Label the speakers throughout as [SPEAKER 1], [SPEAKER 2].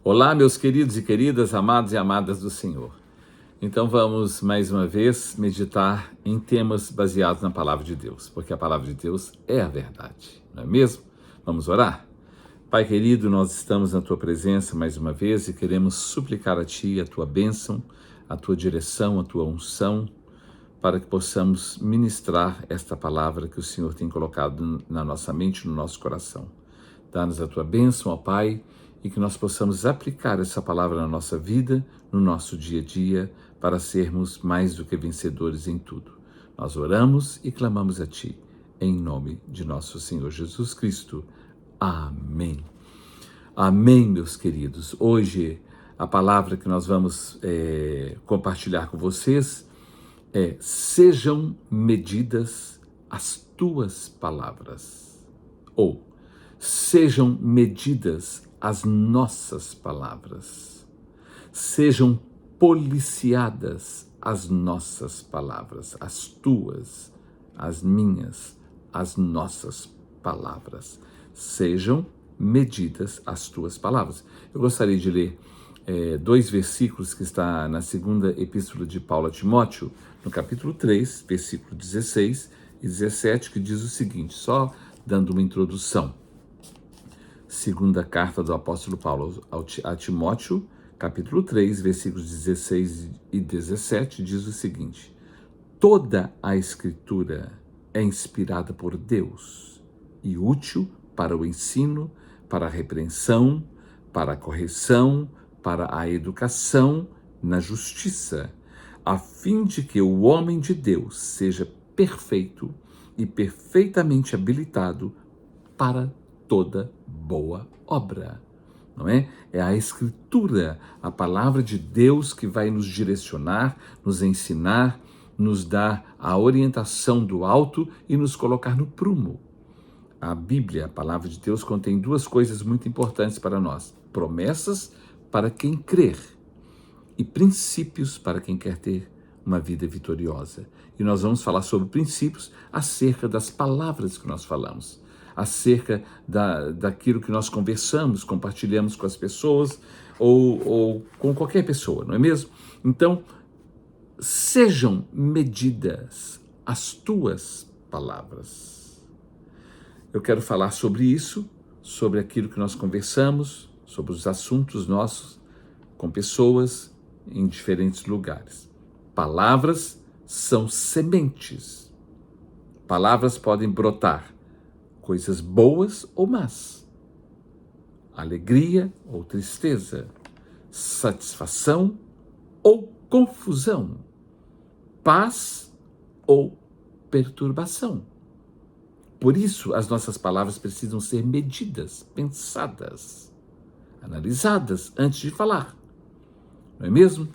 [SPEAKER 1] Olá, meus queridos e queridas, amados e amadas do Senhor. Então vamos, mais uma vez, meditar em temas baseados na Palavra de Deus, porque a Palavra de Deus é a verdade, não é mesmo? Vamos orar? Pai querido, nós estamos na Tua presença mais uma vez e queremos suplicar a Ti a Tua bênção, a Tua direção, a Tua unção, para que possamos ministrar esta palavra que o Senhor tem colocado na nossa mente, no nosso coração. Dá-nos a Tua bênção, ó Pai, e que nós possamos aplicar essa palavra na nossa vida, no nosso dia a dia, para sermos mais do que vencedores em tudo. Nós oramos e clamamos a Ti, em nome de nosso Senhor Jesus Cristo. Amém. Amém, meus queridos. Hoje, a palavra que nós vamos compartilhar com vocês é: sejam medidas as tuas palavras. Ou, sejam medidas as nossas palavras. Sejam policiadas as nossas palavras, as tuas, as minhas, as nossas palavras. Sejam medidas as tuas palavras. Eu gostaria de ler dois versículos que está na segunda epístola de Paulo a Timóteo, no capítulo 3, versículo 16 e 17, que diz o seguinte, só dando uma introdução. Segunda carta do apóstolo Paulo a Timóteo, capítulo 3, versículos 16 e 17, diz o seguinte: toda a Escritura é inspirada por Deus e útil para o ensino, para a repreensão, para a correção, para a educação na justiça, a fim de que o homem de Deus seja perfeito e perfeitamente habilitado para toda boa obra, não é? É a Escritura, a palavra de Deus que vai nos direcionar, nos ensinar, nos dar a orientação do alto e nos colocar no prumo. A Bíblia, a palavra de Deus, contém duas coisas muito importantes para nós: promessas para quem crer e princípios para quem quer ter uma vida vitoriosa. E nós vamos falar sobre princípios acerca das palavras que nós falamos, acerca daquilo que nós conversamos, compartilhamos com as pessoas ou com qualquer pessoa, não é mesmo? Então, sejam medidas as tuas palavras. Eu quero falar sobre isso, sobre aquilo que nós conversamos, sobre os assuntos nossos com pessoas em diferentes lugares. Palavras são sementes. Palavras podem brotar coisas boas ou más, alegria ou tristeza, satisfação ou confusão, paz ou perturbação. Por isso, as nossas palavras precisam ser medidas, pensadas, analisadas antes de falar, não é mesmo?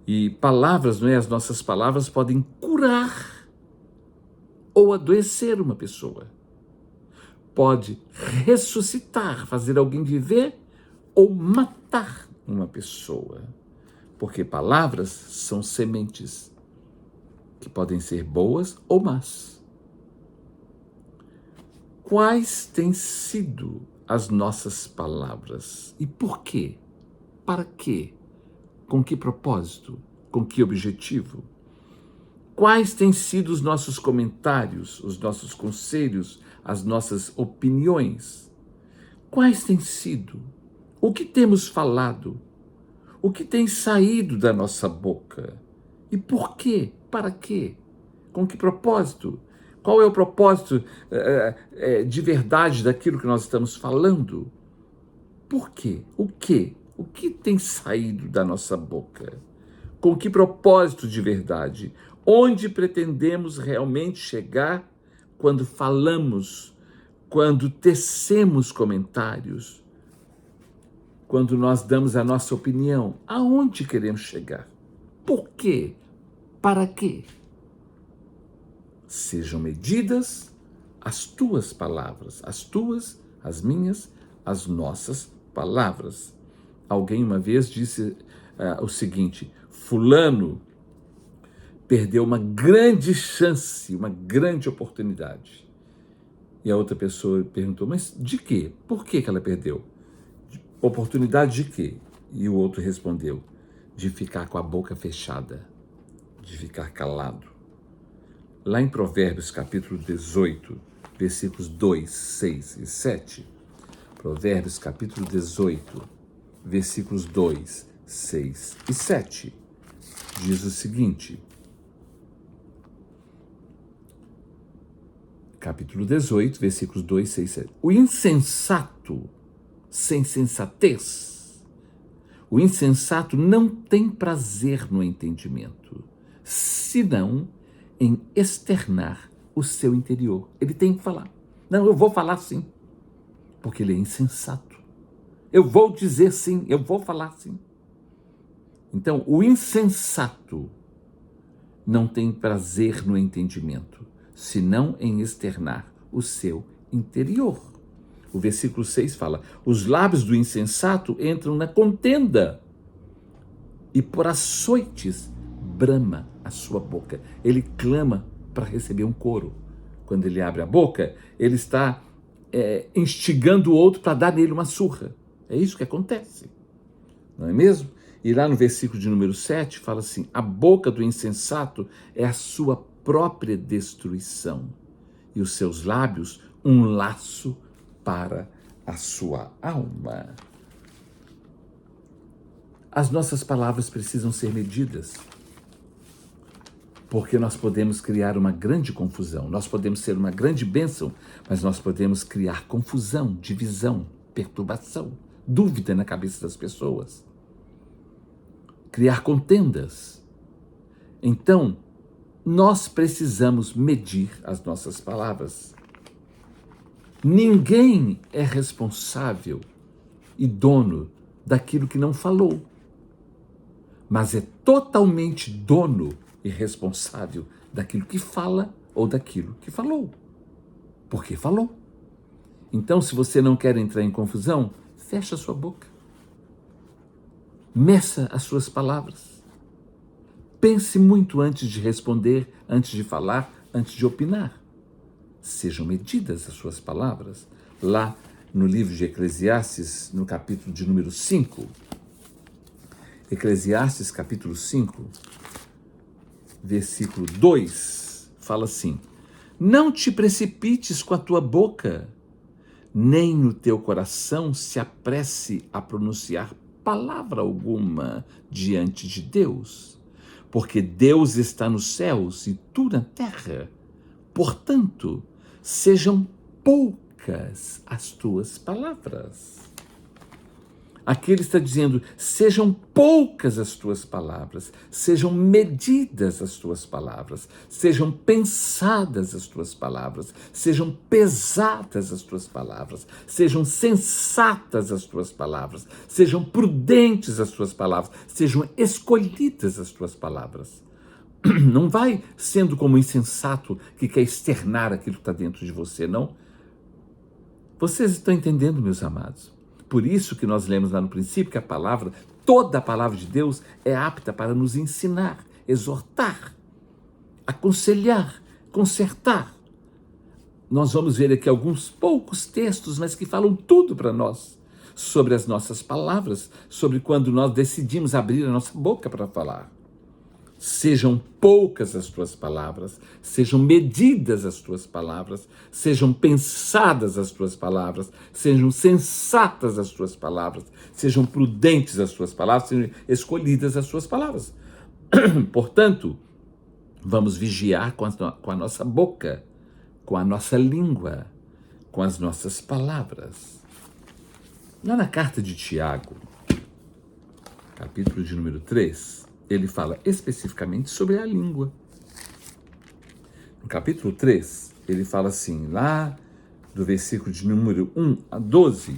[SPEAKER 1] E palavras, não é? As nossas palavras podem curar ou adoecer uma pessoa. Pode ressuscitar, fazer alguém viver ou matar uma pessoa. Porque palavras são sementes que podem ser boas ou más. Quais têm sido as nossas palavras? E por quê? Para quê? Com que propósito? Com que objetivo? Quais têm sido os nossos comentários, os nossos conselhos, as nossas opiniões? Quais têm sido? O que temos falado? O que tem saído da nossa boca? E por quê? Para quê? Com que propósito? Qual é o propósito de verdade daquilo que nós estamos falando? Por quê? O quê? O que tem saído da nossa boca? Com que propósito de verdade? Onde pretendemos realmente chegar quando falamos, quando tecemos comentários, quando nós damos a nossa opinião? Aonde queremos chegar? Por quê? Para quê? Sejam medidas as tuas palavras, as tuas, as minhas, as nossas palavras. Alguém uma vez disse o seguinte: fulano perdeu uma grande chance, uma grande oportunidade. E a outra pessoa perguntou: mas de quê? Por que ela perdeu? Oportunidade de quê? E o outro respondeu: de ficar com a boca fechada, de ficar calado. Lá em Provérbios capítulo 18, versículos 2, 6 e 7, Provérbios capítulo 18, versículos 2, 6 e 7, diz o seguinte, capítulo 18, versículos 2, 6 e 7. O insensato, sem sensatez, o insensato não tem prazer no entendimento, senão em externar o seu interior. Ele tem que falar. Não, eu vou falar sim, porque ele é insensato. Eu vou dizer sim, eu vou falar sim. Então, o insensato não tem prazer no entendimento, senão em externar o seu interior. O versículo 6 fala: os lábios do insensato entram na contenda, e por açoites brama a sua boca. Ele clama para receber um coro. Quando ele abre a boca, ele está instigando o outro para dar nele uma surra. É isso que acontece, não é mesmo? E lá no versículo de número 7 fala assim: a boca do insensato é a sua própria destruição, e os seus lábios um laço para a sua alma. As nossas palavras precisam ser medidas, porque nós podemos criar uma grande confusão, nós podemos ser uma grande bênção, mas nós podemos criar confusão, divisão, perturbação, dúvida na cabeça das pessoas, criar contendas. Então, nós precisamos medir as nossas palavras. Ninguém é responsável e dono daquilo que não falou, mas é totalmente dono e responsável daquilo que fala ou daquilo que falou. Porque falou. Então, se você não quer entrar em confusão, fecha a sua boca. Meça as suas palavras. Pense muito antes de responder, antes de falar, antes de opinar. Sejam medidas as suas palavras. Lá no livro de Eclesiastes, no capítulo de número 5, Eclesiastes capítulo 5, versículo 2, fala assim: não te precipites com a tua boca, nem no teu coração se apresse a pronunciar palavra alguma diante de Deus, porque Deus está nos céus e tu na terra. Portanto, sejam poucas as tuas palavras. Aqui ele está dizendo: sejam poucas as tuas palavras, sejam medidas as tuas palavras, sejam pensadas as tuas palavras, sejam pesadas as tuas palavras, sejam sensatas as tuas palavras, sejam prudentes as tuas palavras, sejam escolhidas as tuas palavras. Não vai sendo como insensato que quer externar aquilo que está dentro de você, não. Vocês estão entendendo, meus amados? Por isso que nós lemos lá no princípio que a palavra, toda a palavra de Deus é apta para nos ensinar, exortar, aconselhar, consertar. Nós vamos ver aqui alguns poucos textos, mas que falam tudo para nós, sobre as nossas palavras, sobre quando nós decidimos abrir a nossa boca para falar. Sejam poucas as tuas palavras, sejam medidas as tuas palavras, sejam pensadas as tuas palavras, sejam sensatas as tuas palavras, sejam prudentes as tuas palavras, sejam escolhidas as tuas palavras. Portanto, vamos vigiar com a nossa boca, com a nossa língua, com as nossas palavras. Lá na carta de Tiago, capítulo de número 3, ele fala especificamente sobre a língua. No capítulo 3, ele fala assim, lá do versículo de número 1 a 12,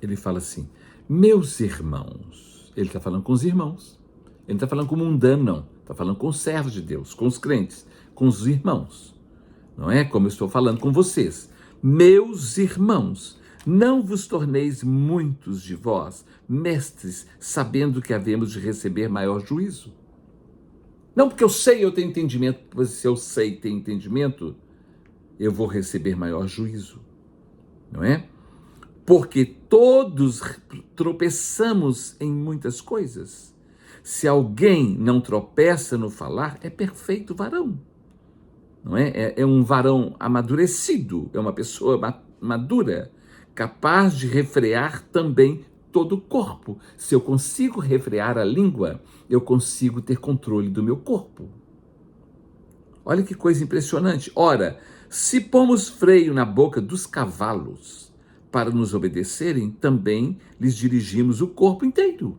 [SPEAKER 1] ele fala assim: meus irmãos, ele está falando com os irmãos, ele não está falando com o mundano, não, está falando com os servos de Deus, com os crentes, com os irmãos, não é como eu estou falando com vocês. Meus irmãos, não vos torneis muitos de vós mestres, sabendo que havemos de receber maior juízo. Não porque eu sei, eu tenho entendimento, pois se eu sei e tenho entendimento, eu vou receber maior juízo, não é? porque todos tropeçamos em muitas coisas. Se alguém não tropeça no falar, é perfeito varão. Não é? É um varão amadurecido, é uma pessoa madura, capaz de refrear também todo o corpo. Se eu consigo refrear a língua, eu consigo ter controle do meu corpo. Olha que coisa impressionante. Ora, se pomos freio na boca dos cavalos para nos obedecerem, também lhes dirigimos o corpo inteiro.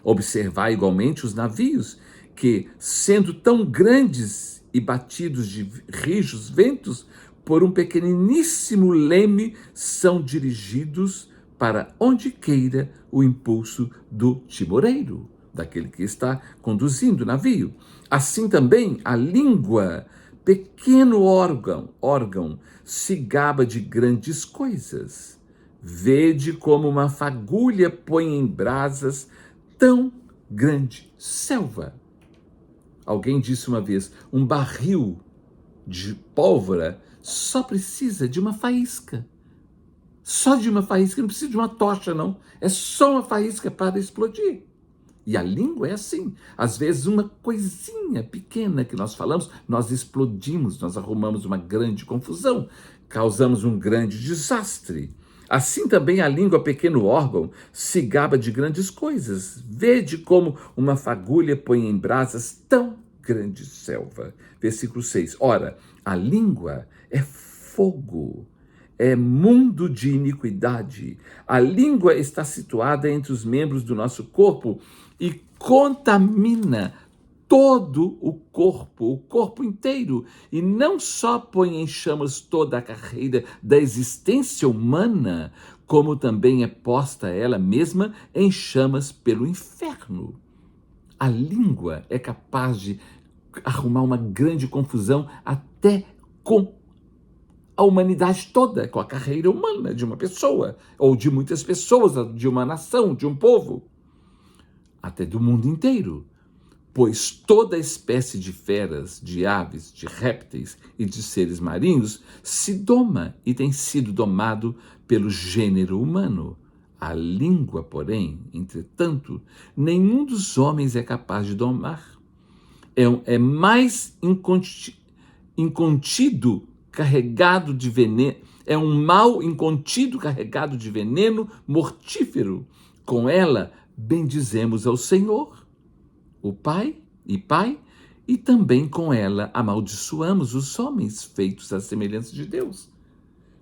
[SPEAKER 1] Observar igualmente os navios, que, sendo tão grandes e batidos de rijos ventos, por um pequeniníssimo leme, são dirigidos para onde queira o impulso do timoreiro, daquele que está conduzindo o navio. Assim também a língua, pequeno órgão, se gaba de grandes coisas. Vede como uma fagulha põe em brasas tão grande selva. Alguém disse uma vez, um barril de pólvora só precisa de uma faísca. Só de uma faísca, não precisa de uma tocha, não. É só uma faísca para explodir. E a língua é assim. Às vezes, uma coisinha pequena que nós falamos, nós explodimos, nós arrumamos uma grande confusão, causamos um grande desastre. Assim também a língua, pequeno órgão, se gaba de grandes coisas. Vede como uma fagulha põe em brasas tão grande selva. Versículo 6. Ora, a língua é fogo, é mundo de iniquidade. A língua está situada entre os membros do nosso corpo e contamina todo o corpo inteiro, e não só põe em chamas toda a carreira da existência humana, como também é posta ela mesma em chamas pelo inferno. A língua é capaz de arrumar uma grande confusão até com a humanidade toda, com a carreira humana de uma pessoa, ou de muitas pessoas, de uma nação, de um povo, até do mundo inteiro. Pois toda espécie de feras, de aves, de répteis e de seres marinhos se doma e tem sido domado pelo gênero humano. A língua, porém, entretanto, nenhum dos homens é capaz de domar. É mais incontido, carregado de veneno, é um mal incontido carregado de veneno mortífero. Com ela bendizemos ao Senhor, o Pai, e também com ela amaldiçoamos os homens feitos à semelhança de Deus.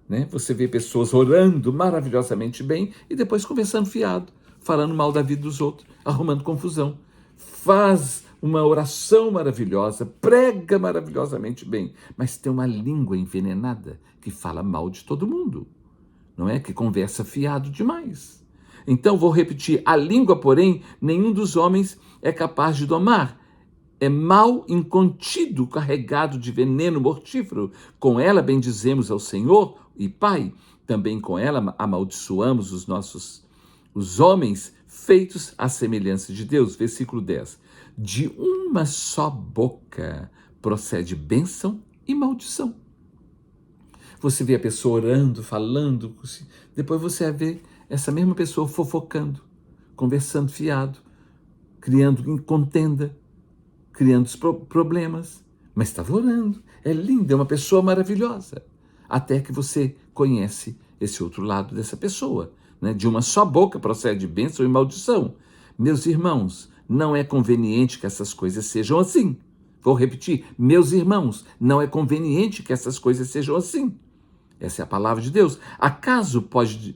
[SPEAKER 1] Né? Você vê pessoas orando maravilhosamente bem e depois conversando fiado, falando mal da vida dos outros, arrumando confusão. Faz uma oração maravilhosa, prega maravilhosamente bem, mas tem uma língua envenenada que fala mal de todo mundo, não é? Que conversa fiado demais. Então, vou repetir, a língua, porém, nenhum dos homens é capaz de domar. É mal incontido, carregado de veneno mortífero. Com ela bendizemos ao Senhor e Pai. Também com ela amaldiçoamos os homens feitos à semelhança de Deus. Versículo 10. De uma só boca procede bênção e maldição. Você vê a pessoa orando, falando, depois você vê essa mesma pessoa fofocando, conversando fiado, criando contenda, criando problemas, mas estava orando, é linda, é uma pessoa maravilhosa, até que você conhece esse outro lado dessa pessoa, né? De uma só boca procede bênção e maldição. Meus irmãos, não é conveniente que essas coisas sejam assim. Vou repetir, meus irmãos, não é conveniente que essas coisas sejam assim. Essa é a palavra de Deus. Acaso pode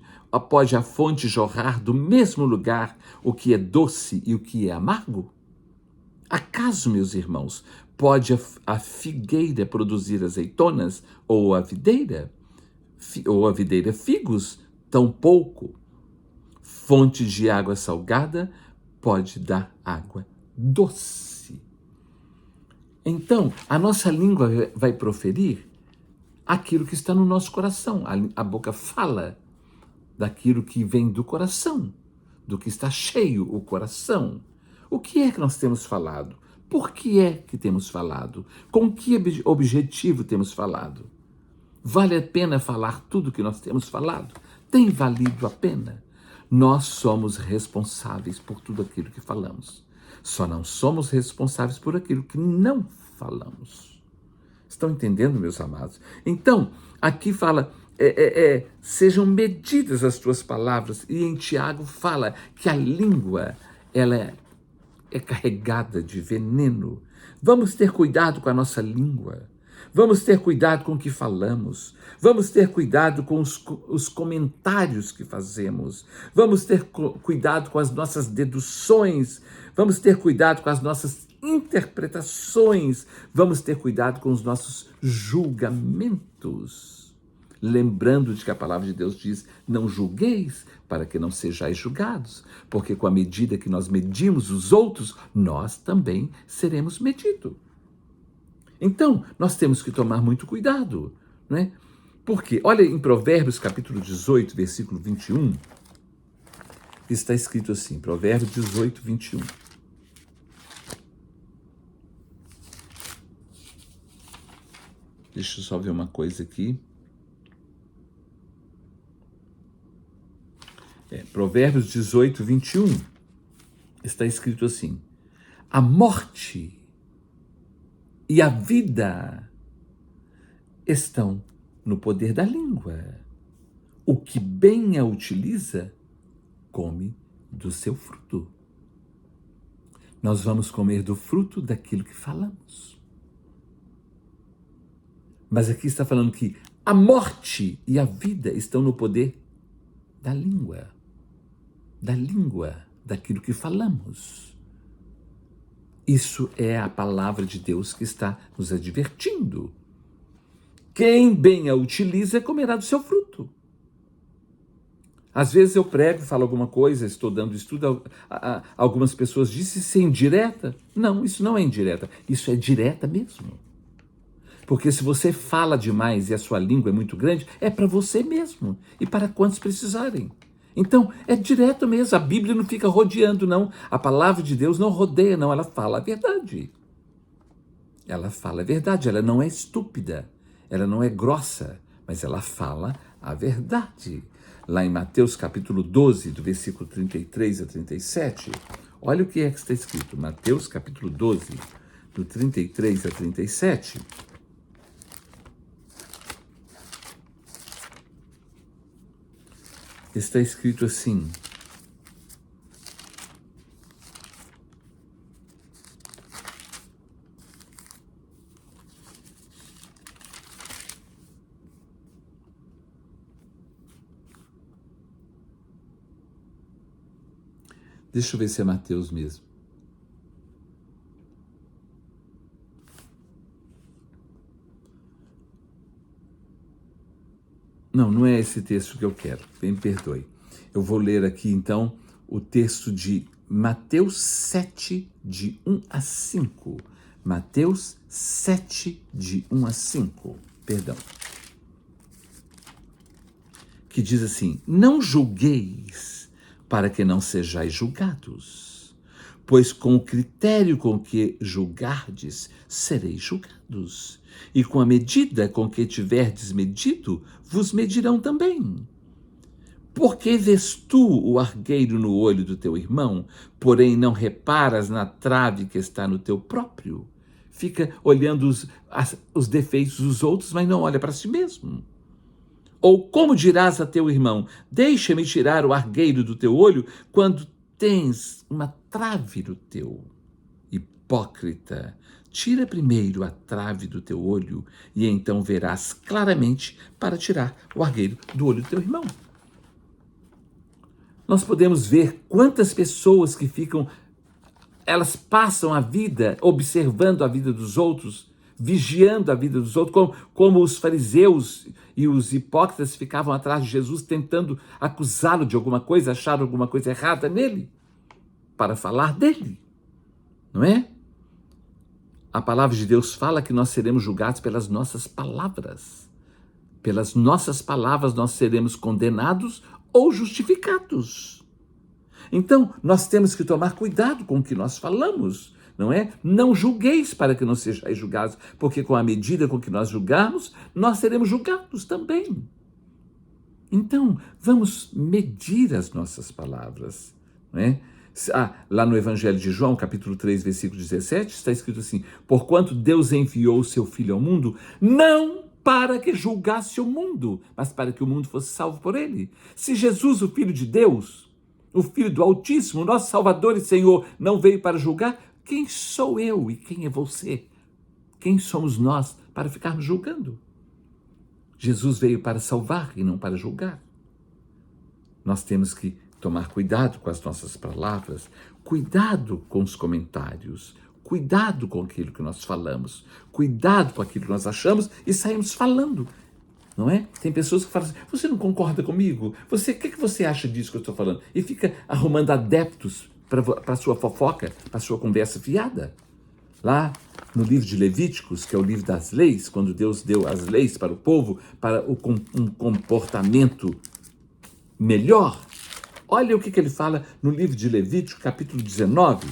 [SPEAKER 1] a fonte jorrar do mesmo lugar o que é doce e o que é amargo? Acaso, meus irmãos, pode a figueira produzir azeitonas ou a videira figos? Tampouco fonte de água salgada pode dar água doce. Então, a nossa língua vai proferir aquilo que está no nosso coração. A boca fala daquilo que vem do coração, do que está cheio o coração. O que é que nós temos falado? Por que é que temos falado? Com que objetivo temos falado? Vale a pena falar tudo que nós temos falado? tem valido a pena? Nós somos responsáveis por tudo aquilo que falamos. Só não somos responsáveis por aquilo que não falamos. Estão entendendo, meus amados? Então, aqui fala, sejam medidas as tuas palavras. E em Tiago fala que a língua, ela é carregada de veneno. Vamos ter cuidado com a nossa língua. Vamos ter cuidado com o que falamos. Vamos ter cuidado com os comentários que fazemos. Vamos ter cuidado com as nossas deduções. Vamos ter cuidado com as nossas interpretações. Vamos ter cuidado com os nossos julgamentos. Lembrando de que a palavra de Deus diz, não julgueis para que não sejais julgados, porque com a medida que nós medimos os outros, nós também seremos medidos. Então, nós temos que tomar muito cuidado, não é? Porque, olha em Provérbios capítulo 18, versículo 21, está escrito assim, Provérbios 18, 21. Deixa eu só ver uma coisa aqui. Provérbios 18, 21, está escrito assim, a morte e a vida estão no poder da língua. O que bem a utiliza, come do seu fruto. Nós vamos comer do fruto daquilo que falamos. Mas aqui está falando que a morte e a vida estão no poder da língua, daquilo que falamos. Isso é a palavra de Deus que está nos advertindo. Quem bem a utiliza comerá do seu fruto. Às vezes eu prego, falo alguma coisa, estou dando estudo, algumas pessoas dizem isso é indireta. Não, isso não é indireta, isso é direta mesmo. Porque se você fala demais e a sua língua é muito grande, é para você mesmo e para quantos precisarem. Então, é direto mesmo, a Bíblia não fica rodeando, não. A palavra de Deus não rodeia, não, ela fala a verdade. Ela fala a verdade, ela não é estúpida, ela não é grossa, mas ela fala a verdade. Lá em Mateus capítulo 12, do versículo 33 a 37, olha o que é que está escrito. Mateus capítulo 12, do 33 a 37. Está escrito assim, deixa eu ver se é Mateus mesmo. Não, não é esse texto que eu quero, me perdoe. Eu vou ler aqui, então, o texto de Mateus 7, de 1 a 5. Mateus 7, de 1 a 5, perdão. Que diz assim, não julgueis para que não sejais julgados, pois com o critério com que julgardes, sereis julgados. E com a medida com que tiverdes medido, vos medirão também. Porque vês tu o argueiro no olho do teu irmão, porém não reparas na trave que está no teu próprio? Fica olhando os defeitos dos outros, mas não olha para si mesmo. Ou como dirás a teu irmão, deixa-me tirar o argueiro do teu olho, quando tens uma trave no teu? Hipócrita, tira primeiro a trave do teu olho, e então verás claramente para tirar o argueiro do olho do teu irmão. Nós podemos ver quantas pessoas que elas passam a vida observando a vida dos outros, vigiando a vida dos outros, como os fariseus e os hipócritas ficavam atrás de Jesus tentando acusá-lo de alguma coisa, acharam alguma coisa errada nele, para falar dele, não é? A palavra de Deus fala que nós seremos julgados pelas nossas palavras. Pelas nossas palavras nós seremos condenados ou justificados. Então, nós temos que tomar cuidado com o que nós falamos, não é? Não julgueis para que não sejais julgados, porque com a medida com que nós julgarmos, nós seremos julgados também. Então, vamos medir as nossas palavras, não é? Lá no Evangelho de João, capítulo 3, versículo 17, está escrito assim: porquanto Deus enviou o seu Filho ao mundo, não para que julgasse o mundo, mas para que o mundo fosse salvo por ele. Se Jesus, o Filho de Deus, o Filho do Altíssimo, nosso Salvador e Senhor, não veio para julgar, quem sou eu e quem é você? Quem somos nós para ficarmos julgando? Jesus veio para salvar e não para julgar. Nós temos que tomar cuidado com as nossas palavras, cuidado com os comentários, cuidado com aquilo que nós falamos, cuidado com aquilo que nós achamos e saímos falando, não é? Tem pessoas que falam assim: você não concorda comigo? O que você acha disso que eu estou falando? E fica arrumando adeptos para a sua fofoca, para a sua conversa fiada. Lá no livro de Levíticos, que é o livro das leis, quando Deus deu as leis para o povo, para um comportamento melhor, olha o que ele fala no livro de Levítico, capítulo 19.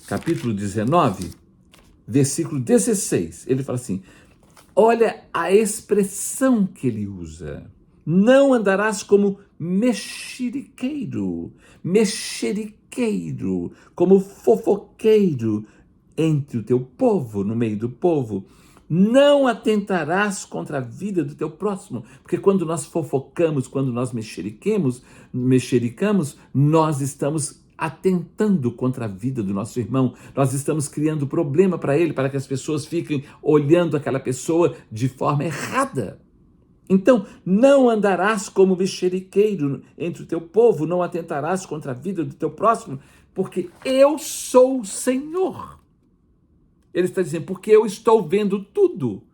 [SPEAKER 1] Capítulo 19, versículo 16. Ele fala assim: olha a expressão que ele usa. Não andarás como mexeriqueiro, como fofoqueiro entre o teu povo, no meio do povo. Não atentarás contra a vida do teu próximo, porque quando nós fofocamos, quando nós mexericamos, nós estamos atentando contra a vida do nosso irmão, nós estamos criando problema para ele, para que as pessoas fiquem olhando aquela pessoa de forma errada. Então, não andarás como mexeriqueiro entre o teu povo, não atentarás contra a vida do teu próximo, porque eu sou o Senhor. Ele está dizendo, porque eu estou vendo tudo,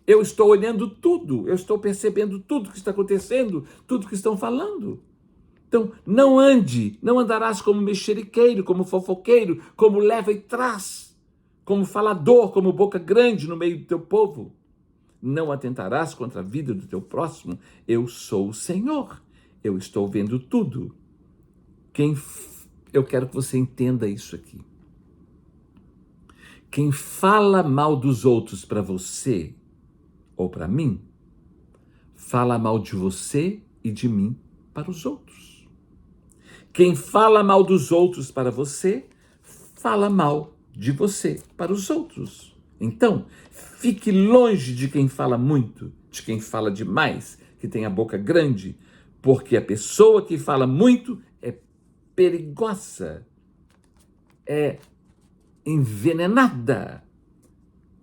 [SPEAKER 1] eu estou olhando tudo, eu estou percebendo tudo que está acontecendo, tudo que estão falando. Então, não andarás como mexeriqueiro, como fofoqueiro, como leva e traz, como falador, como boca grande no meio do teu povo. Não atentarás contra a vida do teu próximo, eu sou o Senhor, eu estou vendo tudo. Eu quero que você entenda isso aqui. Quem fala mal dos outros para você ou para mim, fala mal de você e de mim para os outros. Quem fala mal dos outros para você, fala mal de você para os outros. Então, fique longe de quem fala muito, de quem fala demais, que tem a boca grande, porque a pessoa que fala muito é perigosa, é envenenada,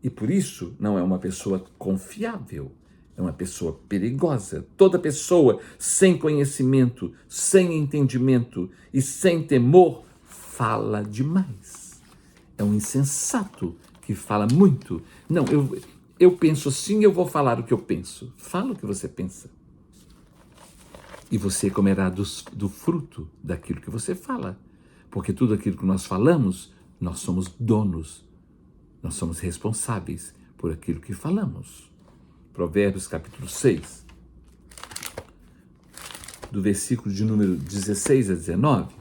[SPEAKER 1] e por isso não é uma pessoa confiável, é uma pessoa perigosa. Toda pessoa sem conhecimento, sem entendimento e sem temor fala demais. É um insensato que fala muito. Não, eu penso assim, eu vou falar o que eu penso. Fala o que você pensa. E você comerá do fruto daquilo que você fala. Porque tudo aquilo que nós falamos, nós somos donos. Nós somos responsáveis por aquilo que falamos. Provérbios capítulo 6, do versículo de número 16 a 19.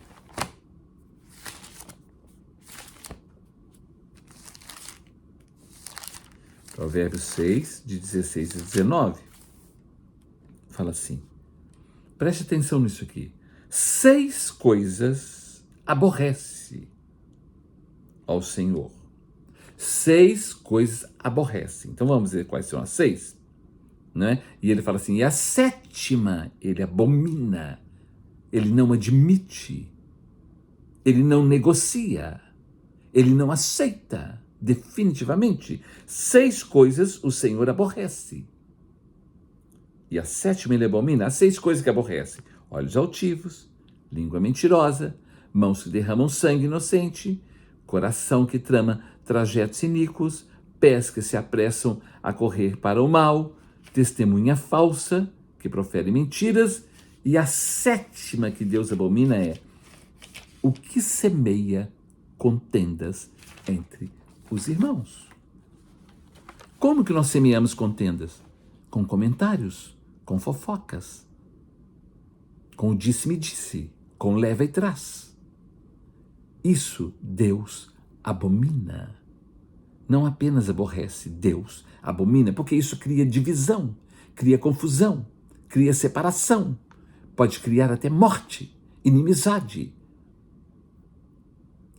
[SPEAKER 1] Provérbios 6, de 16 a 19. Fala assim, preste atenção nisso aqui. 6 coisas aborrece ao Senhor. 6 coisas aborrece. Então vamos ver quais são as 6. Né? E ele fala assim, e a 7ª ele abomina, ele não admite, ele não negocia, ele não aceita, definitivamente. 6 coisas o Senhor aborrece. E a 7ª ele abomina, as 6 coisas que aborrece: olhos altivos, língua mentirosa, mãos que derramam sangue inocente, coração que trama trajetos iníquos, pés que se apressam a correr para o mal, testemunha falsa, que profere mentiras, e a 7ª que Deus abomina é o que semeia contendas entre os irmãos. Como que nós semeamos contendas? Com comentários, com fofocas, com o disse-me-disse, com leva e traz. Isso Deus abomina. Não apenas aborrece, Deus abomina, porque isso cria divisão, cria confusão, cria separação, pode criar até morte, inimizade.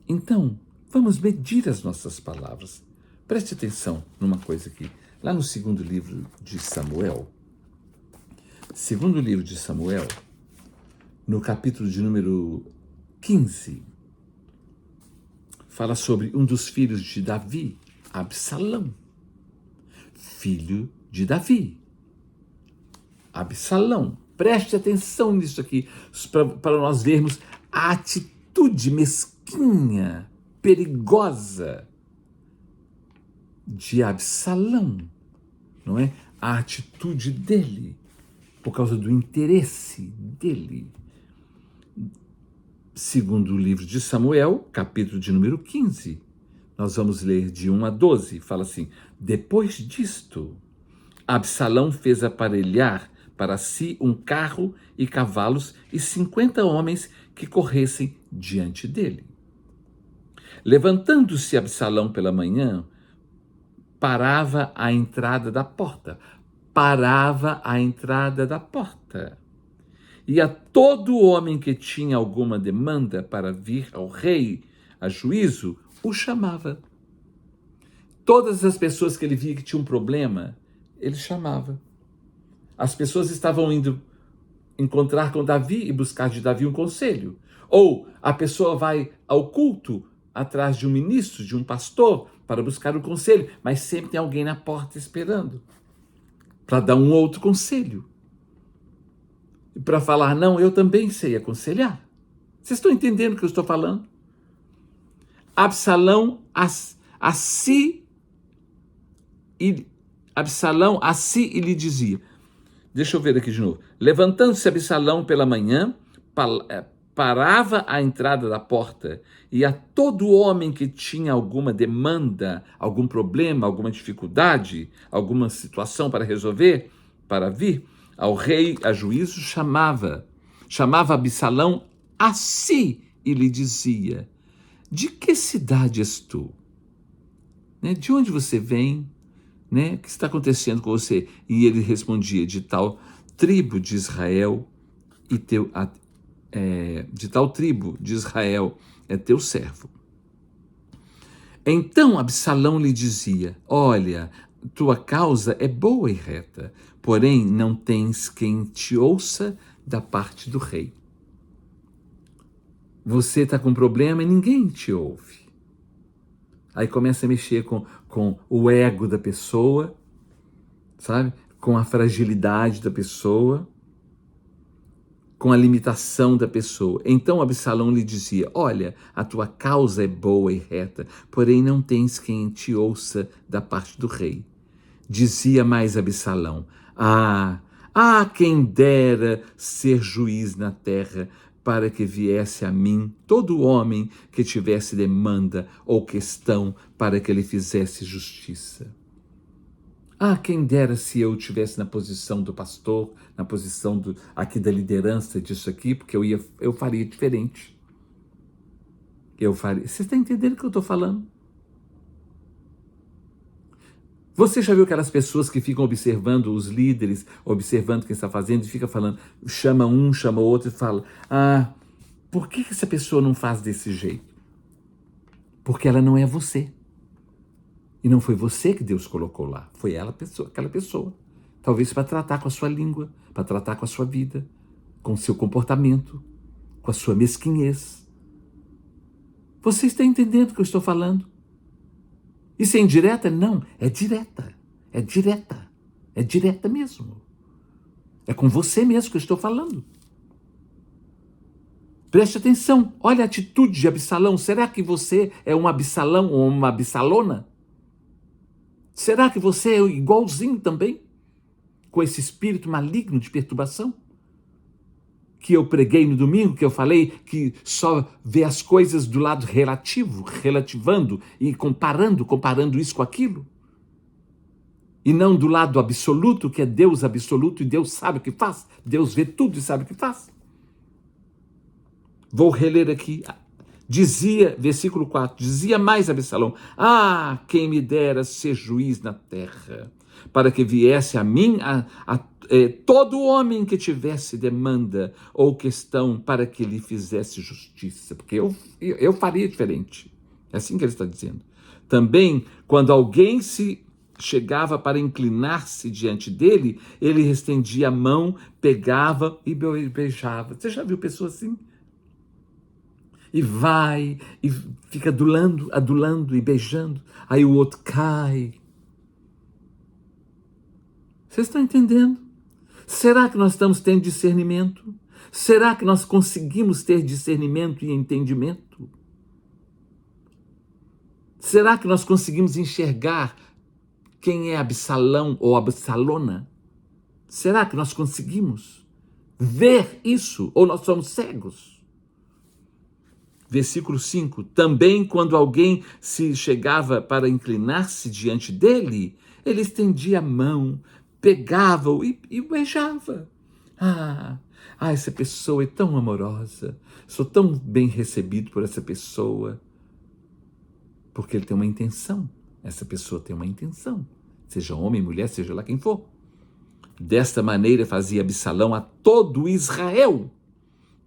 [SPEAKER 1] Então, vamos medir as nossas palavras. Preste atenção numa coisa aqui. Lá no segundo livro de Samuel, no capítulo de número 15, fala sobre um dos filhos de Davi, Absalão. Filho de Davi. Absalão. Preste atenção nisso aqui, para nós vermos a atitude mesquinha, perigosa de Absalão, não é? A atitude dele, por causa do interesse dele. Segundo o livro de Samuel, capítulo de número 15, nós vamos ler de 1 a 12, fala assim: depois disto, Absalão fez aparelhar para si um carro e cavalos e 50 homens que corressem diante dele. Levantando-se Absalão pela manhã, parava à entrada da porta. E a todo homem que tinha alguma demanda para vir ao rei a juízo, o chamava. Todas as pessoas que ele via que tinham um problema, ele chamava. As pessoas estavam indo encontrar com Davi e buscar de Davi um conselho. Ou a pessoa vai ao culto atrás de um ministro, de um pastor, para buscar um conselho, mas sempre tem alguém na porta esperando para dar um outro conselho. E para falar, não, eu também sei aconselhar. Vocês estão entendendo o que eu estou falando? Absalão a si lhe dizia. Deixa eu ver aqui de novo. Levantando-se Absalão pela manhã, parava à entrada da porta, e a todo homem que tinha alguma demanda, algum problema, alguma dificuldade, alguma situação para resolver, para vir ao rei a juízo, chamava Absalão a si e lhe dizia: de que cidade és tu? De onde você vem? O que está acontecendo com você? E ele respondia: de tal tribo de Israel, de tal tribo de Israel é teu servo. Então Absalão lhe dizia: olha, tua causa é boa e reta, porém não tens quem te ouça da parte do rei. Você está com problema e ninguém te ouve. Aí começa a mexer com o ego da pessoa, sabe? Com a fragilidade da pessoa, com a limitação da pessoa. Então Absalão lhe dizia: olha, a tua causa é boa e reta, porém não tens quem te ouça da parte do rei. Dizia mais Absalão: quem dera ser juiz na terra, para que viesse a mim todo homem que tivesse demanda ou questão, para que ele fizesse justiça. Quem dera se eu estivesse na posição do pastor, na posição aqui da liderança disso aqui, porque eu faria diferente. Você está entendendo o que eu estou falando? Você já viu aquelas pessoas que ficam observando os líderes, observando quem está fazendo, e fica falando, chama um, chama o outro e fala: por que essa pessoa não faz desse jeito? Porque ela não é você. E não foi você que Deus colocou lá, foi aquela pessoa. Talvez para tratar com a sua língua, para tratar com a sua vida, com o seu comportamento, com a sua mesquinhez. Você está entendendo o que eu estou falando? Isso é indireta? Não, é direta. É direta. É direta mesmo. É com você mesmo que eu estou falando. Preste atenção, olha a atitude de Absalão. Será que você é um Absalão ou uma Absalona? Será que você é igualzinho também? Com esse espírito maligno de perturbação? Que eu preguei no domingo, que eu falei que só vê as coisas do lado relativo, relativando e comparando isso com aquilo. E não do lado absoluto, que é Deus absoluto e Deus sabe o que faz. Deus vê tudo e sabe o que faz. Vou reler aqui. Dizia, versículo 4, dizia mais Absalão: quem me dera ser juiz na terra, para que viesse a mim todo homem que tivesse demanda ou questão para que lhe fizesse justiça, porque eu faria diferente. É assim que ele está dizendo. Também, quando alguém se chegava para inclinar-se diante dele, ele estendia a mão, pegava e beijava. Você já viu pessoas assim? E vai, e fica adulando e beijando. Aí o outro cai. Vocês estão entendendo? Será que nós estamos tendo discernimento? Será que nós conseguimos ter discernimento e entendimento? Será que nós conseguimos enxergar quem é Absalão ou Absalona? Será que nós conseguimos ver isso? Ou nós somos cegos? Versículo 5. Também quando alguém se chegava para inclinar-se diante dele, ele estendia a mão, pegava-o e beijava. Essa pessoa é tão amorosa. Sou tão bem recebido por essa pessoa. Porque ele tem uma intenção. Essa pessoa tem uma intenção. Seja homem, mulher, seja lá quem for. Desta maneira fazia Absalão a todo Israel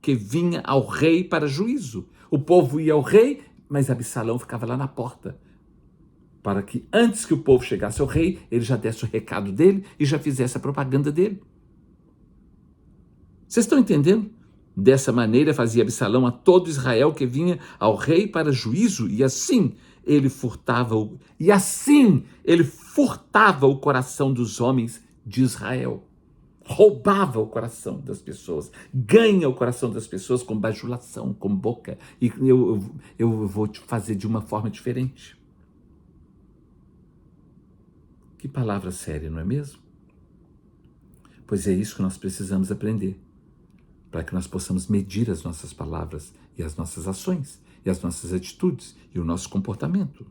[SPEAKER 1] que vinha ao rei para juízo. O povo ia ao rei, mas Absalão ficava lá na porta, para que antes que o povo chegasse ao rei, ele já desse o recado dele e já fizesse a propaganda dele. Vocês estão entendendo? Dessa maneira fazia Absalão a todo Israel que vinha ao rei para juízo, e assim ele furtava o coração dos homens de Israel. Roubava o coração das pessoas, ganha o coração das pessoas com bajulação, com boca. E eu vou te fazer de uma forma diferente. Que palavra séria, não é mesmo? Pois é isso que nós precisamos aprender, para que nós possamos medir as nossas palavras e as nossas ações, e as nossas atitudes e o nosso comportamento.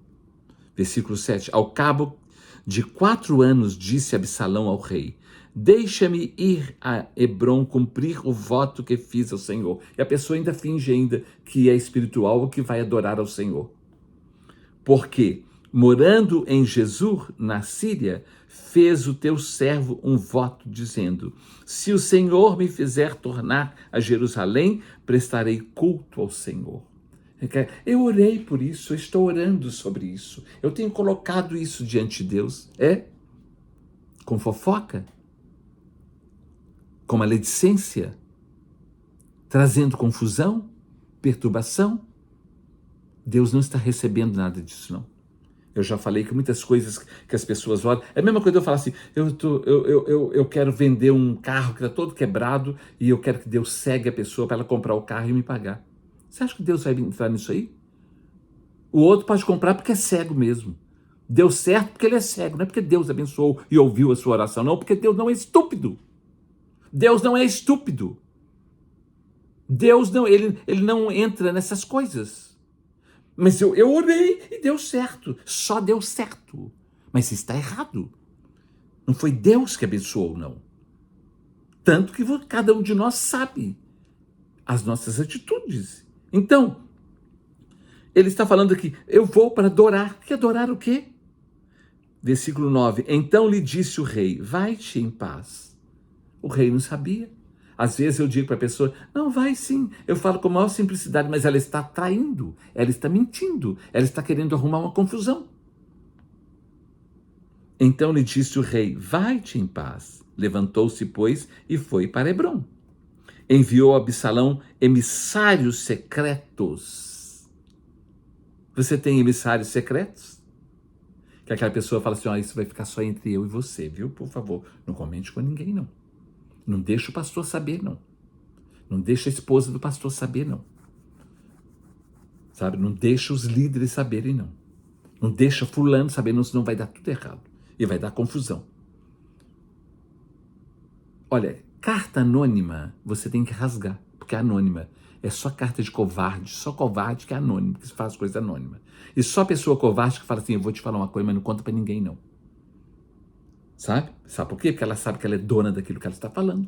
[SPEAKER 1] Versículo 7. Ao cabo de 4 anos, disse Absalão ao rei: deixa-me ir a Hebrom cumprir o voto que fiz ao Senhor. E a pessoa ainda finge que é espiritual ou que vai adorar ao Senhor. Porque, morando em Jesur, na Síria, fez o teu servo um voto, dizendo: se o Senhor me fizer tornar a Jerusalém, prestarei culto ao Senhor. Eu orei por isso, eu estou orando sobre isso. Eu tenho colocado isso diante de Deus. Com fofoca? Com maledicência? Trazendo confusão? Perturbação? Deus não está recebendo nada disso, não. Eu já falei que muitas coisas que as pessoas olham... É a mesma coisa eu falar assim, eu quero vender um carro que está todo quebrado e eu quero que Deus segue a pessoa para ela comprar o carro e me pagar. Você acha que Deus vai entrar nisso aí? O outro pode comprar porque é cego mesmo. Deu certo porque ele é cego, não é porque Deus abençoou e ouviu a sua oração, não, porque Deus não é estúpido. Deus não é estúpido. Deus não, ele não entra nessas coisas. Mas eu orei e deu certo. Só deu certo. Mas isso está errado. Não foi Deus que abençoou, não. Tanto que cada um de nós sabe as nossas atitudes. Então, ele está falando aqui, eu vou para adorar. Que adorar o quê? Versículo 9. Então lhe disse o rei: vai-te em paz. O rei não sabia. Às vezes eu digo para a pessoa: não, vai sim. Eu falo com a maior simplicidade, mas ela está traindo, ela está mentindo, ela está querendo arrumar uma confusão. Então lhe disse o rei: vai-te em paz. Levantou-se, pois, e foi para Hebrom. Enviou a Absalão emissários secretos. Você tem emissários secretos? Que aquela pessoa fala assim: isso vai ficar só entre eu e você, viu? Por favor, não comente com ninguém, não. Não deixa o pastor saber, não. Não deixa a esposa do pastor saber, não. Sabe? Não deixa os líderes saberem, não. Não deixa fulano saber, não, senão vai dar tudo errado. E vai dar confusão. Olha, carta anônima você tem que rasgar, porque é anônima. É só carta de covarde, só covarde que é anônimo, que faz coisa anônima. E só pessoa covarde que fala assim: eu vou te falar uma coisa, mas não conta pra ninguém, não. Sabe? Sabe por quê? Porque ela sabe que ela é dona daquilo que ela está falando.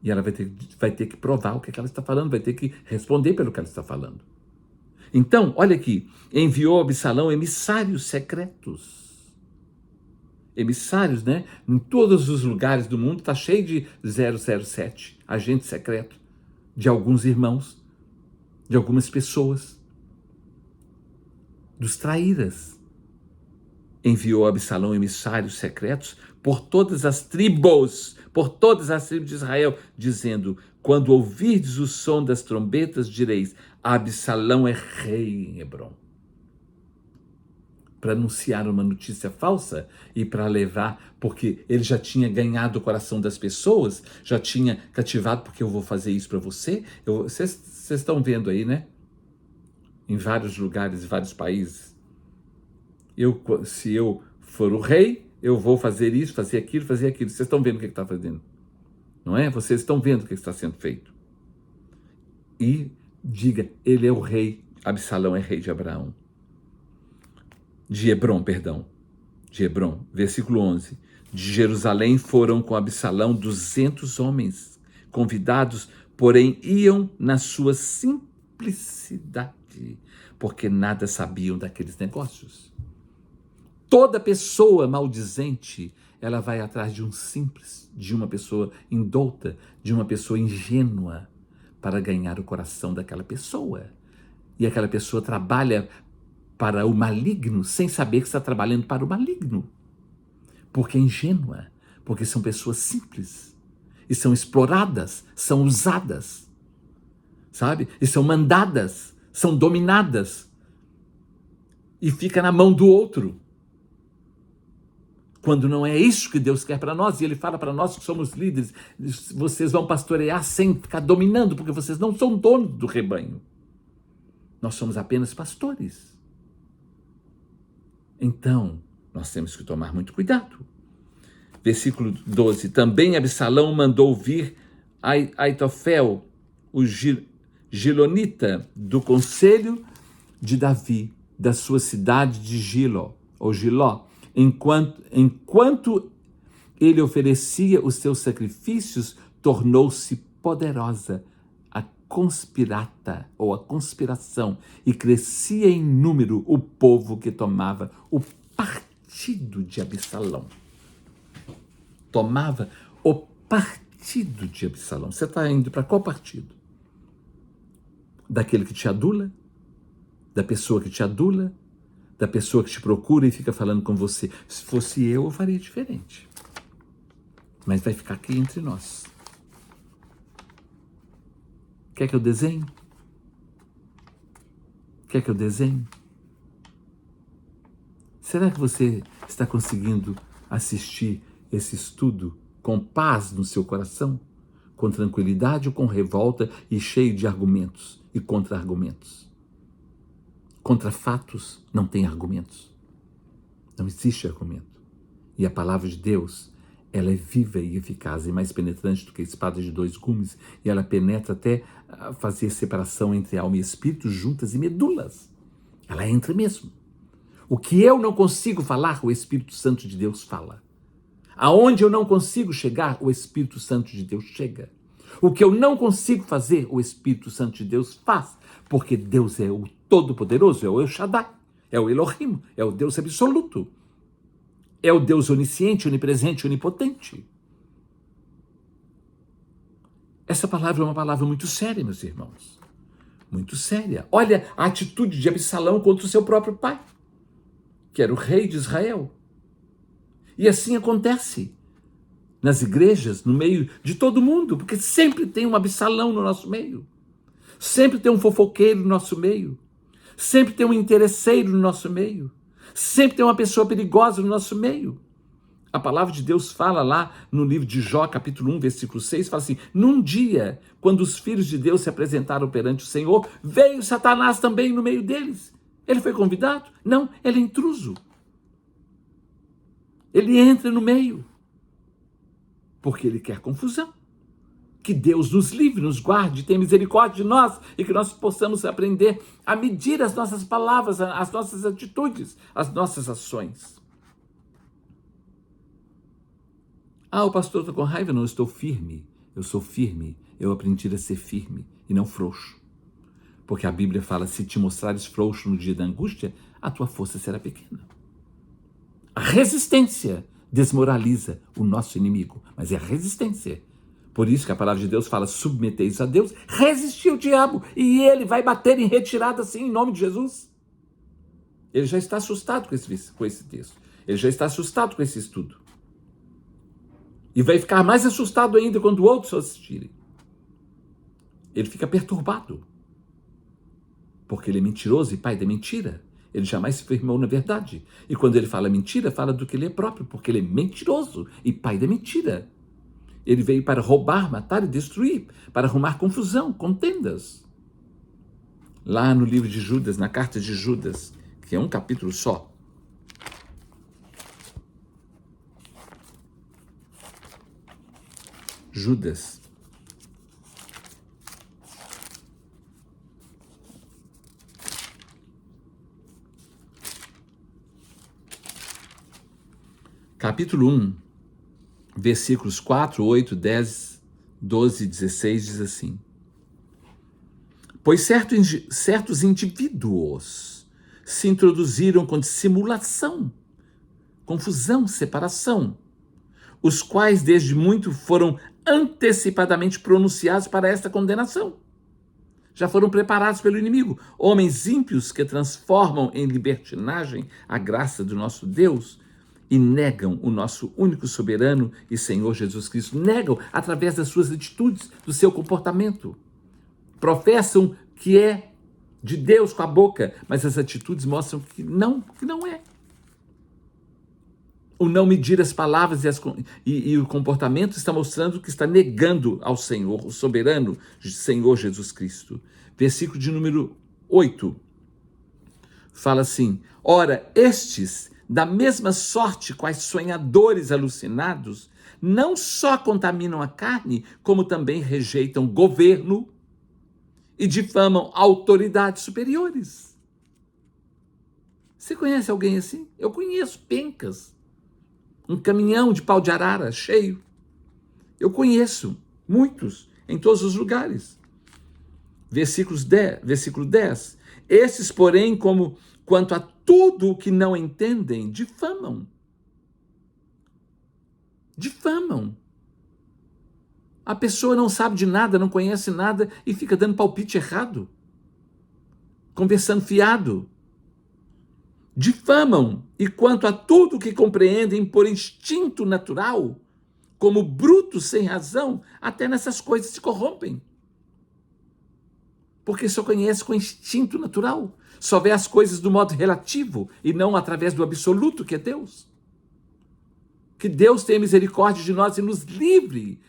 [SPEAKER 1] E ela vai ter que provar o que ela está falando, vai ter que responder pelo que ela está falando. Então, olha aqui, enviou Absalão emissários secretos. emissários, né? Em todos os lugares do mundo está cheio de 007, agente secreto, de alguns irmãos, de algumas pessoas, dos traíras. Enviou Absalão emissários secretos por todas as tribos de Israel, dizendo: quando ouvirdes o som das trombetas, direis: Absalão é rei em Hebrom. Para anunciar uma notícia falsa e para levar, porque ele já tinha ganhado o coração das pessoas, já tinha cativado, porque eu vou fazer isso para você. Vocês estão vendo aí, né? Em vários lugares, em vários países. Se eu for o rei, eu vou fazer isso, fazer aquilo, fazer aquilo. Vocês estão vendo o que está fazendo, não é? Vocês estão vendo o que está sendo feito. E diga, ele é o rei, Absalão é rei de Hebrom, versículo 11. De Jerusalém foram com Absalão 200 homens, convidados, porém iam na sua simplicidade, porque nada sabiam daqueles negócios. Toda pessoa maldizente, ela vai atrás de um simples, de uma pessoa indouta, de uma pessoa ingênua, para ganhar o coração daquela pessoa. E aquela pessoa trabalha para o maligno, sem saber que está trabalhando para o maligno. Porque é ingênua, porque são pessoas simples, e são exploradas, são usadas, sabe? E são mandadas, são dominadas, e fica na mão do outro. Quando não é isso que Deus quer para nós, e Ele fala para nós que somos líderes, vocês vão pastorear sem ficar dominando, porque vocês não são donos do rebanho. Nós somos apenas pastores. Então, nós temos que tomar muito cuidado. Versículo 12. Também Absalão mandou vir Aitofel, o gilonita, do conselho de Davi, da sua cidade de Giló, enquanto ele oferecia os seus sacrifícios, tornou-se poderosa a conspiração, e crescia em número o povo que tomava o partido de Absalão. Tomava o partido de Absalão. Você está indo para qual partido? Daquele que te adula? Da pessoa que te adula? Da pessoa que te procura e fica falando com você? Se fosse eu faria diferente. Mas vai ficar aqui entre nós. Quer que eu desenhe? Quer que eu desenhe? Será que você está conseguindo assistir esse estudo com paz no seu coração? Com tranquilidade ou com revolta e cheio de argumentos e contra-argumentos? Contra fatos não tem argumentos. Não existe argumento. E a palavra de Deus, ela é viva e eficaz e mais penetrante do que a espada de dois gumes, e ela penetra até fazer separação entre alma e espírito, juntas e medulas. Ela entra mesmo. O que eu não consigo falar, o Espírito Santo de Deus fala. Aonde eu não consigo chegar, o Espírito Santo de Deus chega. O que eu não consigo fazer, o Espírito Santo de Deus faz, porque Deus é o Todo-Poderoso, é o El Shaddai, é o Elohim, é o Deus absoluto, é o Deus onisciente, onipresente, onipotente. Essa palavra é uma palavra muito séria, meus irmãos, muito séria. Olha a atitude de Absalão contra o seu próprio pai, que era o rei de Israel. E assim acontece nas igrejas, no meio de todo mundo, porque sempre tem um Absalão no nosso meio, sempre tem um fofoqueiro no nosso meio, sempre tem um interesseiro no nosso meio, sempre tem uma pessoa perigosa no nosso meio. A palavra de Deus fala lá no livro de Jó, capítulo 1, versículo 6, fala assim: num dia, quando os filhos de Deus se apresentaram perante o Senhor, veio Satanás também no meio deles. Ele foi convidado? Não, ele é intruso. Ele entra no meio, porque ele quer confusão. Que Deus nos livre, nos guarde, tenha misericórdia de nós e que nós possamos aprender a medir as nossas palavras, as nossas atitudes, as nossas ações. Ah, o pastor está com raiva? Não, eu estou firme. Eu sou firme. Eu aprendi a ser firme e não frouxo. Porque a Bíblia fala: se te mostrares frouxo no dia da angústia, a tua força será pequena. A resistência desmoraliza o nosso inimigo, mas é a resistência. Por isso que a palavra de Deus fala, submeteis a Deus, resistir ao diabo, e ele vai bater em retirada assim, em nome de Jesus. Ele já está assustado com esse texto, ele já está assustado com esse estudo. E vai ficar mais assustado ainda quando outros assistirem. Ele fica perturbado, porque ele é mentiroso e pai da mentira. Ele jamais se firmou na verdade. E quando ele fala mentira, fala do que ele é próprio, porque ele é mentiroso e pai da mentira. Ele veio para roubar, matar e destruir, para arrumar confusão, contendas. Lá no livro de Judas, na carta de Judas, que é um capítulo só. Judas. Capítulo 1, versículos 4, 8, 10, 12 e 16 diz assim: Pois certos indivíduos se introduziram com dissimulação, confusão, separação, os quais desde muito foram antecipadamente pronunciados para esta condenação. Já foram preparados pelo inimigo, homens ímpios que transformam em libertinagem a graça do nosso Deus e negam o nosso único soberano e Senhor Jesus Cristo. Negam através das suas atitudes, do seu comportamento. Professam que é de Deus com a boca, mas as atitudes mostram que não é. O não medir as palavras e o comportamento está mostrando que está negando ao Senhor, o soberano Senhor Jesus Cristo. Versículo de número 8. Fala assim: Ora, estes, da mesma sorte quais sonhadores alucinados, não só contaminam a carne, como também rejeitam governo e difamam autoridades superiores. Você conhece alguém assim? Eu conheço pencas. Um caminhão de pau de arara cheio. Eu conheço muitos em todos os lugares. Versículo 10. Esses, porém, quanto a tudo o que não entendem, difamam. Difamam. A pessoa não sabe de nada, não conhece nada e fica dando palpite errado. Conversando fiado. Difamam, e quanto a tudo que compreendem por instinto natural, como brutos sem razão, até nessas coisas se corrompem. Porque só conhece com instinto natural, só vê as coisas do modo relativo e não através do absoluto que é Deus. Que Deus tenha misericórdia de nós e nos livre,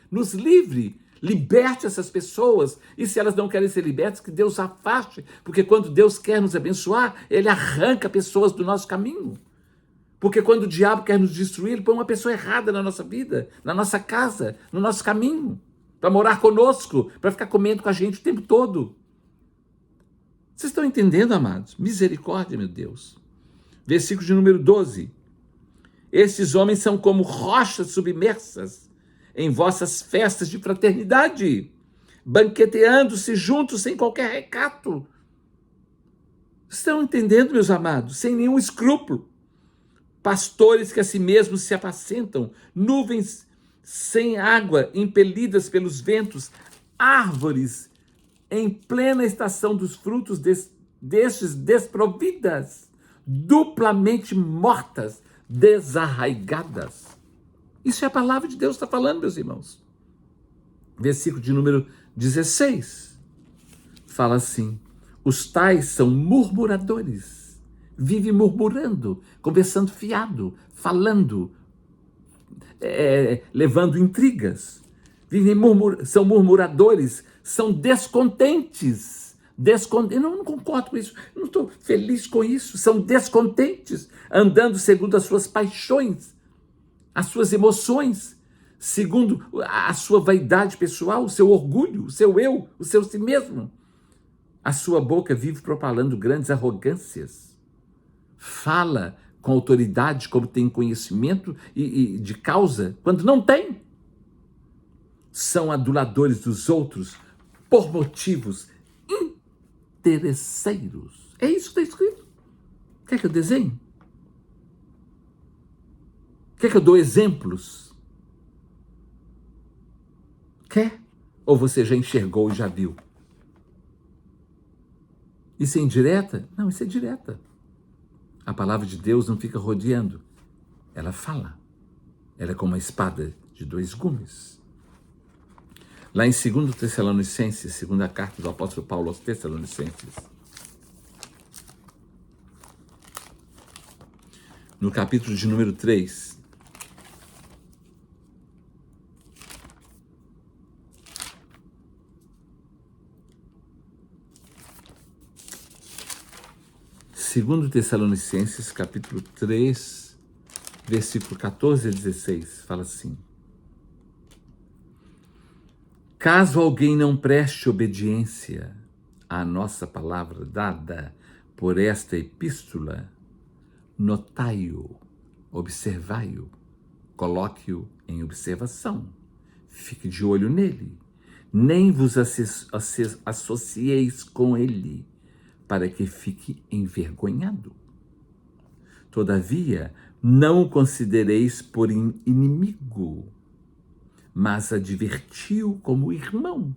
[SPEAKER 1] liberte essas pessoas, e se elas não querem ser libertas, que Deus afaste, porque quando Deus quer nos abençoar, Ele arranca pessoas do nosso caminho, porque quando o diabo quer nos destruir, Ele põe uma pessoa errada na nossa vida, na nossa casa, no nosso caminho, para morar conosco, para ficar comendo com a gente o tempo todo. Vocês estão entendendo, amados? Misericórdia, meu Deus. Versículo de número 12. Estes homens são como rochas submersas em vossas festas de fraternidade, banqueteando-se juntos sem qualquer recato. Estão entendendo, meus amados? Sem nenhum escrúpulo. Pastores que a si mesmos se apacentam, nuvens sem água, impelidas pelos ventos, árvores em plena estação dos frutos destes desprovidas, duplamente mortas, desarraigadas. Isso é a palavra de Deus que está falando, meus irmãos. Versículo de número 16. Fala assim: os tais são murmuradores, vivem murmurando, conversando fiado, falando, levando intrigas. São murmuradores, são descontentes. Eu não concordo com isso, eu não estou feliz com isso. São descontentes, andando segundo as suas paixões, as suas emoções, segundo a sua vaidade pessoal, o seu orgulho, o seu eu, o seu si mesmo. A sua boca vive propalando grandes arrogâncias. Fala com autoridade, como tem conhecimento e de causa, quando não tem. São aduladores dos outros por motivos interesseiros. É isso que está escrito. Quer que eu desenhe? Quer que eu dou exemplos? Quer? Ou você já enxergou e já viu? Isso é indireta? Não, isso é direta. A palavra de Deus não fica rodeando. Ela fala. Ela é como uma espada de dois gumes. Lá em 2 Tessalonicenses, segunda carta do apóstolo Paulo aos Tessalonicenses, no capítulo de número 3, Segundo Tessalonicenses, capítulo 3, versículo 14 a 16, fala assim: caso alguém não preste obediência à nossa palavra dada por esta epístola, notai-o, observai-o, coloque-o em observação, fique de olho nele, nem vos associeis com ele, para que fique envergonhado. Todavia, não o considereis por inimigo, mas adverti-o como irmão.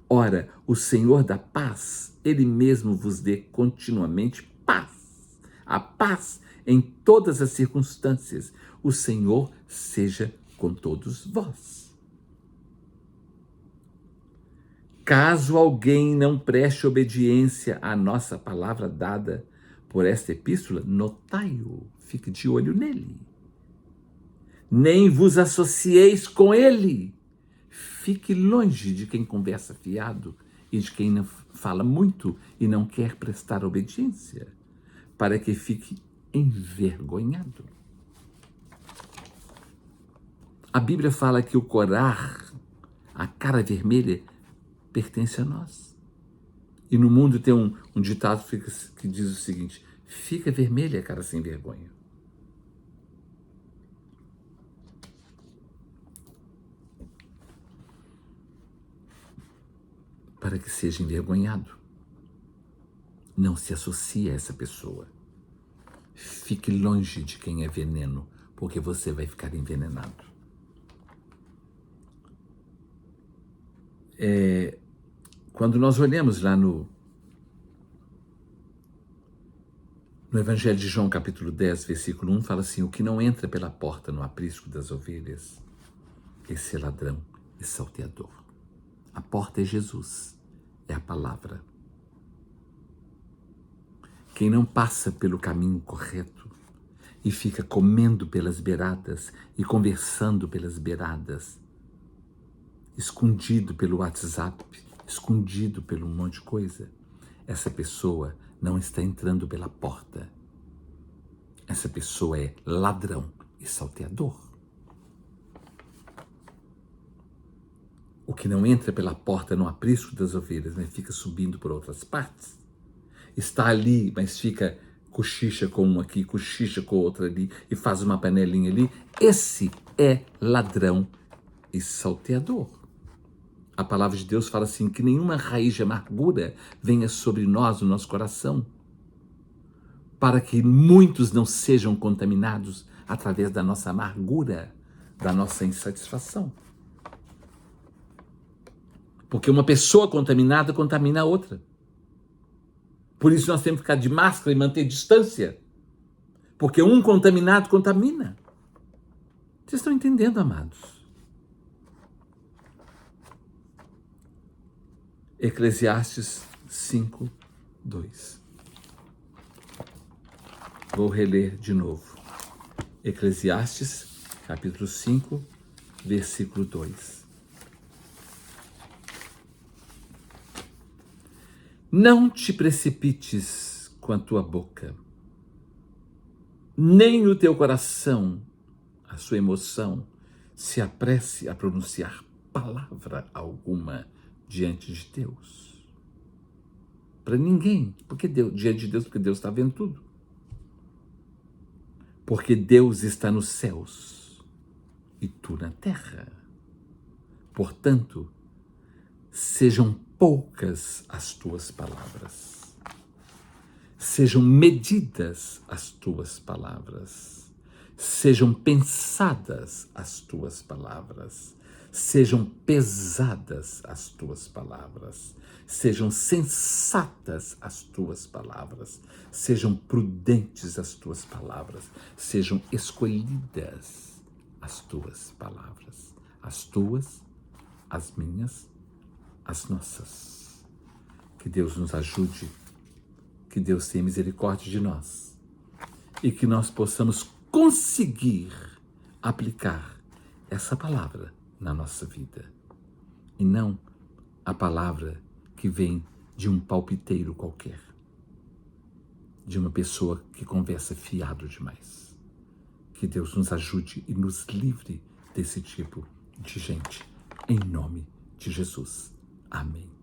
[SPEAKER 1] Ora, o Senhor da paz, ele mesmo vos dê continuamente paz. A paz em todas as circunstâncias. O Senhor seja com todos vós. Caso alguém não preste obediência à nossa palavra dada por esta epístola, notai-o, fique de olho nele. Nem vos associeis com ele. Fique longe de quem conversa fiado e de quem não fala muito e não quer prestar obediência, para que fique envergonhado. A Bíblia fala que o corar, a cara vermelha, pertence a nós. E no mundo tem um ditado que diz o seguinte: fica vermelha a cara sem vergonha. Para que seja envergonhado. Não se associe a essa pessoa. Fique longe de quem é veneno, porque você vai ficar envenenado. Quando nós olhamos lá no Evangelho de João, capítulo 10, versículo 1, fala assim: o que não entra pela porta no aprisco das ovelhas, esse é ladrão e salteador. A porta é Jesus, é a palavra. Quem não passa pelo caminho correto e fica comendo pelas beiradas e conversando pelas beiradas, escondido pelo WhatsApp, escondido pelo um monte de coisa, essa pessoa não está entrando pela porta. Essa pessoa é ladrão e salteador. O que não entra pela porta no aprisco das ovelhas, mas fica subindo por outras partes. Está ali, mas fica cochicha com um aqui, cochicha com outro ali e faz uma panelinha ali. Esse é ladrão e salteador. A palavra de Deus fala assim, que nenhuma raiz de amargura venha sobre nós, no nosso coração, para que muitos não sejam contaminados através da nossa amargura, da nossa insatisfação. Porque uma pessoa contaminada contamina a outra. Por isso nós temos que ficar de máscara e manter distância. Porque um contaminado contamina. Vocês estão entendendo, amados? Eclesiastes 5, 2. Vou reler de novo. Eclesiastes, capítulo 5, versículo 2. Não te precipites com a tua boca, nem o teu coração, a sua emoção, se apresse a pronunciar palavra alguma diante de Deus. Para ninguém, porque Deus, diante de Deus, porque Deus está vendo tudo. Porque Deus está nos céus e tu na terra. Portanto, sejam poucas as tuas palavras. Sejam medidas as tuas palavras. Sejam pensadas as tuas palavras, sejam pesadas as tuas palavras, sejam sensatas as tuas palavras, sejam prudentes as tuas palavras, sejam escolhidas as tuas palavras, as tuas, as minhas, as nossas. Que Deus nos ajude, que Deus tenha misericórdia de nós e que nós possamos conseguir aplicar essa palavra na nossa vida e não a palavra que vem de um palpiteiro qualquer, de uma pessoa que conversa fiado demais. Que Deus nos ajude e nos livre desse tipo de gente, em nome de Jesus. Amém.